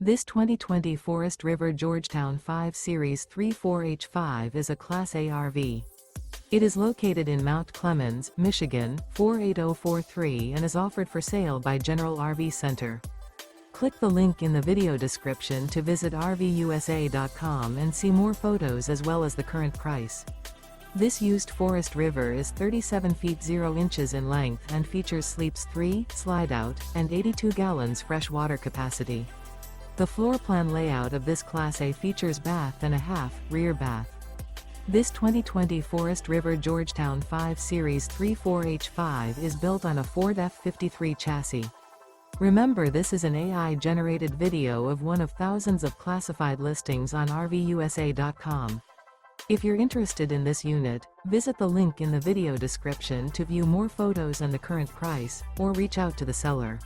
This 2020 Forest River Georgetown 5 Series 34H5 is a Class A RV. It is located in Mount Clemens, Michigan, 48043 and is offered for sale by General RV Center. Click the link in the video description to visit RVUSA.com and see more photos as well as the current price. This used Forest River is 37 feet 0 inches in length and features sleeps 3, Slideout, and 82 gallons fresh water capacity. The floor plan layout of this Class A features bath and a half, rear bath. This 2020 Forest River Georgetown 5 Series 34H5 is built on a Ford F53 chassis. Remember, this is an AI-generated video of one of thousands of classified listings on RVUSA.com. If you're interested in this unit, visit the link in the video description to view more photos and the current price, or reach out to the seller.